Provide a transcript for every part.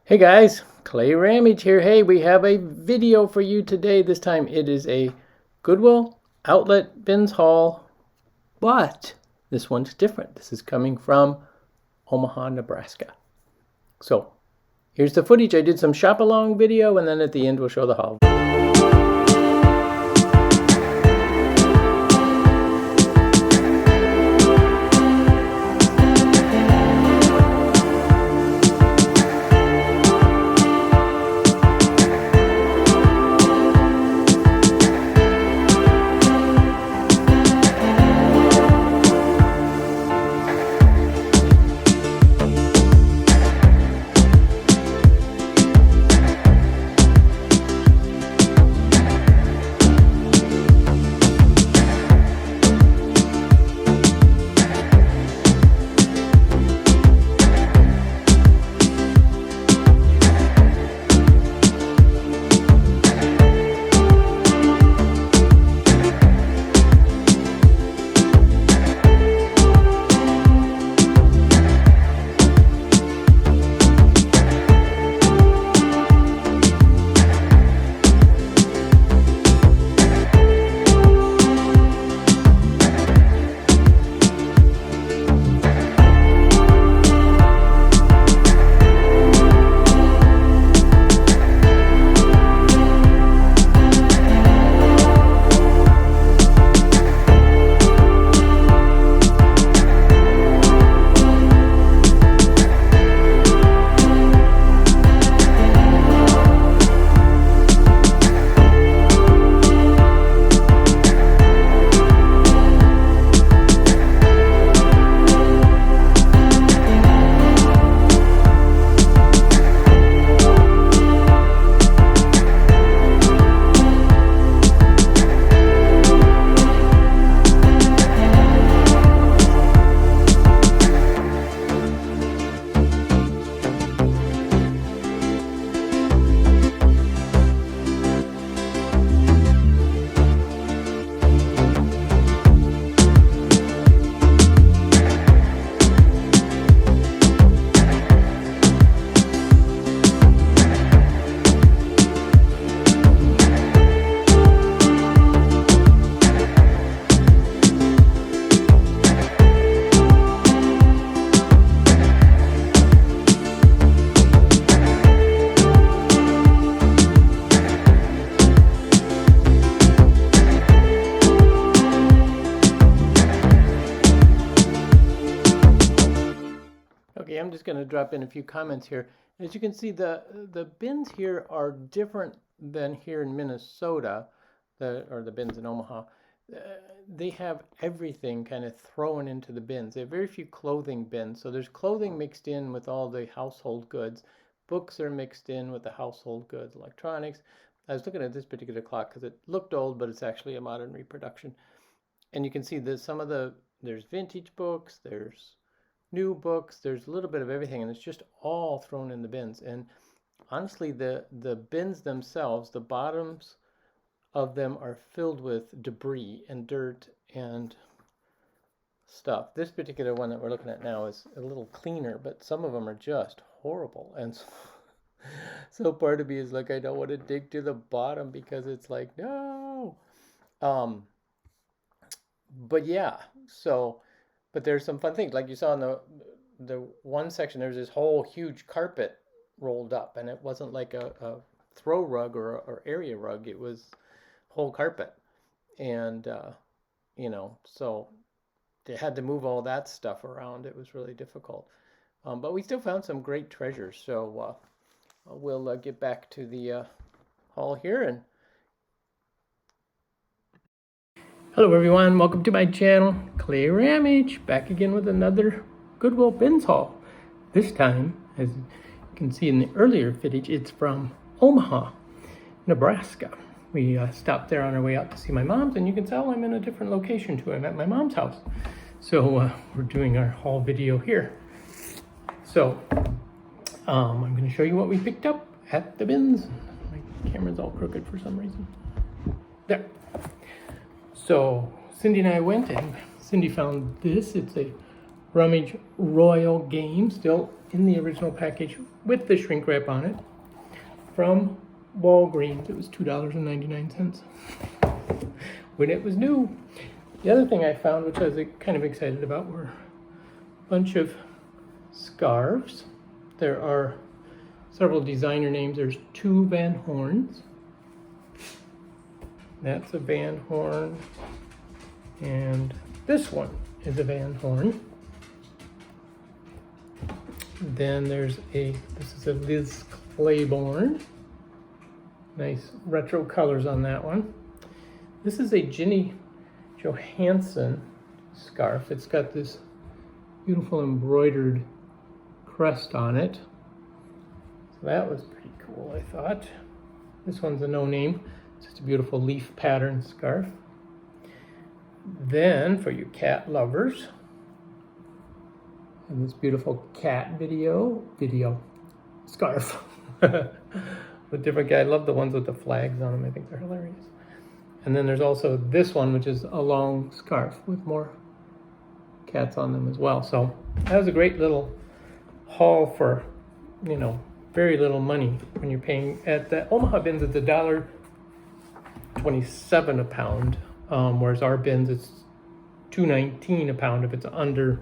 Hey guys, Clay Rammage here. Hey, we have a video for you today. This time it is a Goodwill Outlet Bins haul, but this one's different. This is coming from Omaha, Nebraska. So here's the footage. I did some shop along video, and then at the end we'll show the haul. Okay, I'm just going to drop in a few comments here. As you can see, the bins here are different than here in Minnesota, or the bins in Omaha. They have everything kind of thrown into the bins. They have very few clothing bins, so there's clothing mixed in with all the household goods. Books are mixed in with the household goods, electronics. I was looking at this particular clock because it looked old, but it's actually a modern reproduction. And you can see that there's vintage books, there's new books, there's a little bit of everything, and it's just all thrown in the bins. And honestly, the bins themselves, the bottoms of them are filled with debris and dirt and stuff. This particular one that we're looking at now is a little cleaner, but some of them are just horrible. And so part of me is like, I don't want to dig to the bottom because it's like, no. But yeah, but there's some fun things, like you saw in the one section. There's this whole huge carpet rolled up, and it wasn't like a throw rug or area rug. It was whole carpet, and so they had to move all that stuff around. It was really difficult, but we still found some great treasures. So we'll get back to the haul here. And hello everyone, welcome to my channel, Clay Rammage, back again with another Goodwill Bins haul. This time, as you can see in the earlier footage, it's from Omaha, Nebraska. We stopped there on our way out to see my mom's, and you can tell I'm in a different location too. I'm at my mom's house. So we're doing our haul video here. So I'm going to show you what we picked up at the bins. My camera's all crooked for some reason. There. So Cindy and I went, and Cindy found this. It's a Rammage Royal game, still in the original package with the shrink wrap on it from Walgreens. It was $2.99 when it was new. The other thing I found, which I was kind of excited about, were a bunch of scarves. There are several designer names. There's two Van Horns. That's a Van Horn. And this one is a Van Horn. Then there's this is a Liz Claiborne. Nice retro colors on that one. This is a Ginny Johansson scarf. It's got this beautiful embroidered crest on it. So that was pretty cool, I thought. This one's a no-name. It's just a beautiful leaf pattern scarf. Then for you cat lovers, and this beautiful cat video scarf with different guy. I love the ones with the flags on them. I think they're hilarious. And then there's also this one, which is a long scarf with more cats on them as well. So that was a great little haul for, you know, very little money when you're paying at the Omaha Bins. It's $1.27 a pound, whereas our bins it's $2.19 a pound if it's under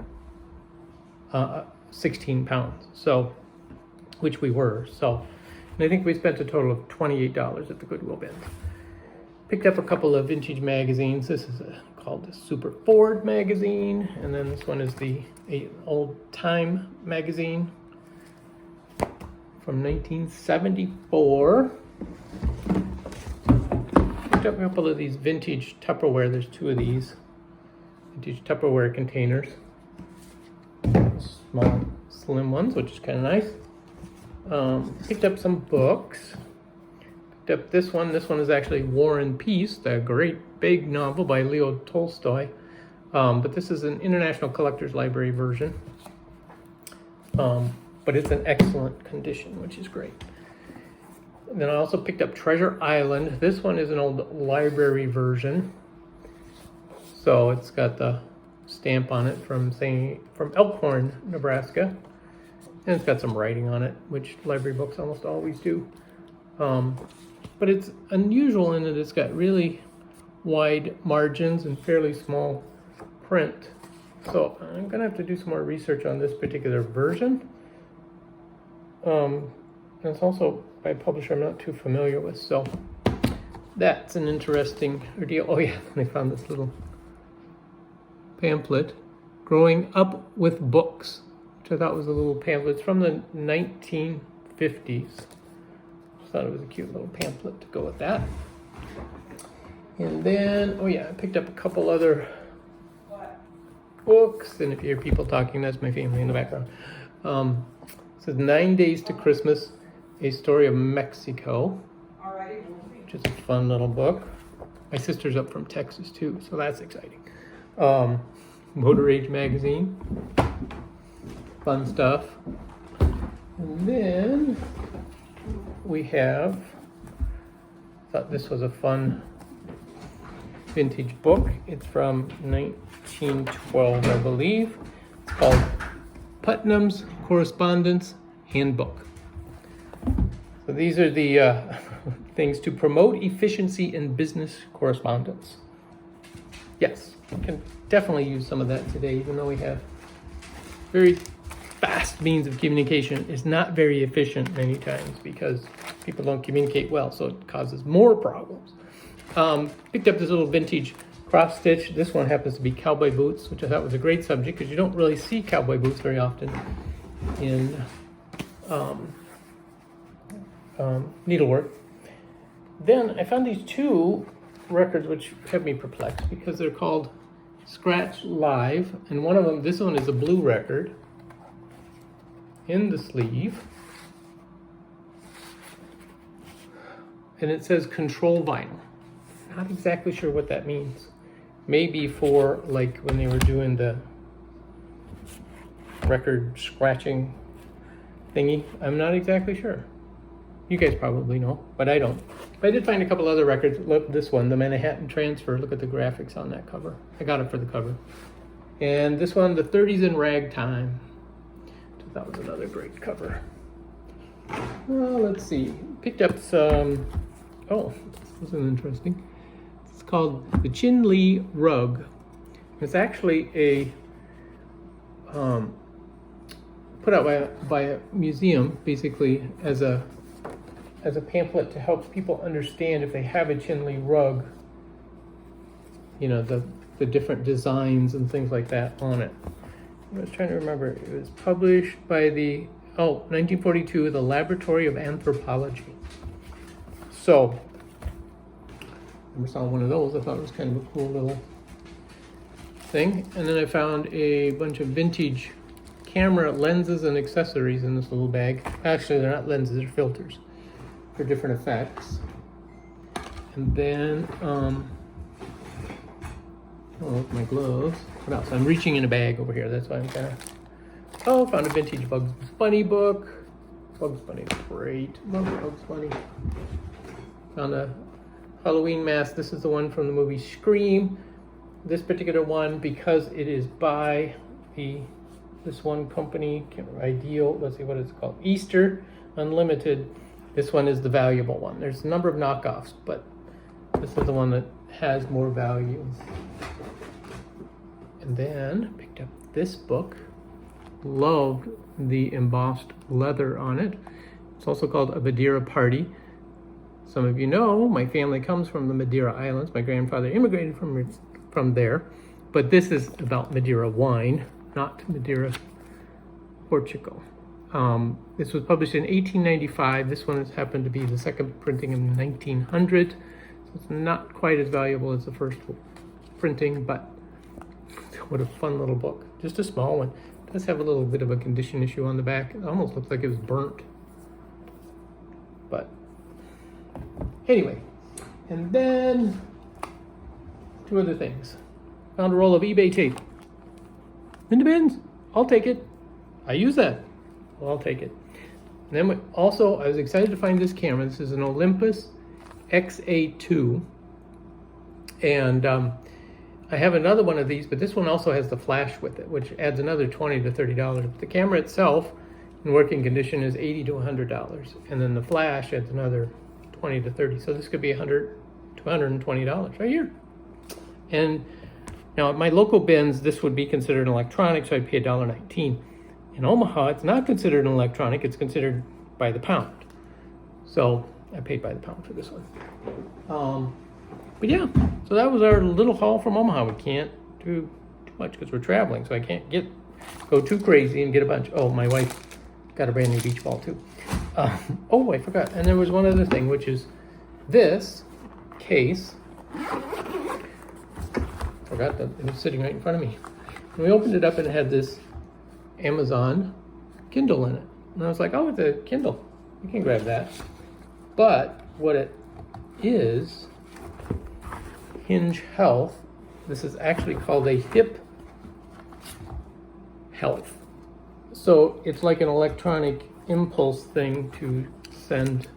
16 pounds. So, which we were. So, and I think we spent a total of $28 at the Goodwill Bins. Picked up a couple of vintage magazines. This is called the Super Ford magazine, and then this one is the Old Time magazine from 1974. Picked up a couple of these vintage Tupperware. There's two of these vintage Tupperware containers, small, slim ones, which is kind of nice. Picked up some books. Picked up this one. This one is actually War and Peace, the great big novel by Leo Tolstoy. But this is an International Collectors Library version. But it's in excellent condition, which is great. And then I also picked up Treasure Island. This one is an old library version. So it's got the stamp on it from Elkhorn, Nebraska. And it's got some writing on it, which library books almost always do. But it's unusual in that it's got really wide margins and fairly small print. So I'm gonna have to do some more research on this particular version. And it's also by a publisher I'm not too familiar with, so that's an interesting deal. Oh yeah, I found this little pamphlet, Growing Up with Books, which I thought was a little pamphlet. It's from the 1950s. Thought it was a cute little pamphlet to go with that. And then, oh yeah, I picked up a couple other books, and if you hear people talking, that's my family in the background. It says 9 Days to Christmas, A Story of Mexico, which is a fun little book. My sister's up from Texas too, so that's exciting. Motor Age magazine, fun stuff. And then we have, thought this was a fun vintage book. It's from 1912, I believe. It's called Putnam's Correspondence Handbook. So these are the things to promote efficiency in business correspondence. Yes, we can definitely use some of that today, even though we have very fast means of communication. Is not very efficient many times because people don't communicate well, so it causes more problems. Picked up this little vintage cross stitch. This one happens to be cowboy boots, which I thought was a great subject because you don't really see cowboy boots very often in needlework. Then I found these two records which have me perplexed because they're called Scratch Live, and one of them, this one is a blue record in the sleeve, and it says control vinyl. Not exactly sure what that means. Maybe for like when they were doing the record scratching thingy. I'm not exactly sure. You guys probably know, but I don't. But I did find a couple other records. Look, this one, the Manhattan Transfer. Look at the graphics on that cover. I got it for the cover. And this one, the 30s in Ragtime. That was another great cover. Well, let's see. Picked up some. Oh, this is interesting. It's called the Chin Lee rug. It's actually a put out by a museum, basically as a pamphlet to help people understand if they have a Chin Lee rug, you know, the different designs and things like that on it. I was trying to remember. It was published by the 1942, the Laboratory of Anthropology. So, I never saw one of those. I thought it was kind of a cool little thing. And then I found a bunch of vintage camera lenses and accessories in this little bag. Actually, they're not lenses, they're filters for different effects. And then, my gloves. What else? I'm reaching in a bag over here. That's why I'm kind of... found a vintage Bugs Bunny book. Bugs Bunny, great. Love Bugs Bunny. Found a Halloween mask. This is the one from the movie Scream. This particular one, because it is by this one company, Ideal, let's see what it's called, Easter Unlimited. This one is the valuable one. There's a number of knockoffs, but this is the one that has more value. And then picked up this book. Loved the embossed leather on it. It's also called A Madeira Party. Some of you know my family comes from the Madeira Islands. My grandfather immigrated from there, but this is about Madeira wine, not Madeira, Portugal. This was published in 1895. This one has happened to be the second printing in 1900, so it's not quite as valuable as the first printing, but what a fun little book. Just a small one. It does have a little bit of a condition issue on the back. It almost looks like it was burnt. But anyway, and then two other things. Found a roll of eBay tape. In the bins. I'll take it. I use that. Well, I'll take it. And then also, I was excited to find this camera. This is an Olympus XA2. And I have another one of these, but this one also has the flash with it, which adds another $20 to $30. The camera itself, in working condition, is $80 to $100. And then the flash adds another $20 to $30. So this could be $100 to $120 right here. And now at my local bins, this would be considered an electronic, so I'd pay $1.19. In Omaha, it's not considered an electronic, it's considered by the pound. So I paid by the pound for this one. But yeah, so that was our little haul from Omaha. We can't do too much because we're traveling, so I can't go too crazy and get a bunch. Oh, my wife got a brand new beach ball too. I forgot. And there was one other thing, which is this case. Forgot that it was sitting right in front of me. And we opened it up and it had this Amazon Kindle in it. And I was like, oh, it's a Kindle. You can grab that. But what it is, Hinge Health. This is actually called a hip health. So it's like an electronic impulse thing to send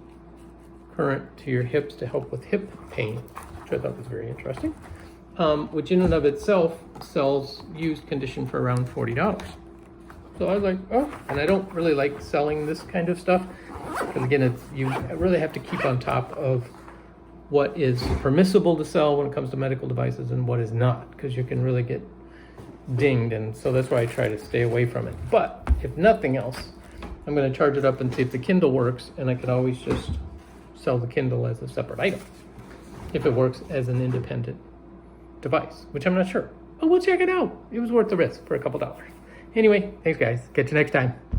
current to your hips to help with hip pain, which I thought was very interesting. Which in and of itself sells used condition for around $40. So I was like, oh, and I don't really like selling this kind of stuff because again, you really have to keep on top of what is permissible to sell when it comes to medical devices and what is not, because you can really get dinged, and so that's why I try to stay away from it. But if nothing else, I'm going to charge it up and see if the Kindle works, and I could always just sell the Kindle as a separate item if it works as an independent device, which I'm not sure. But we'll check it out. It was worth the risk for a couple dollars. Anyway, thanks guys. Catch you next time.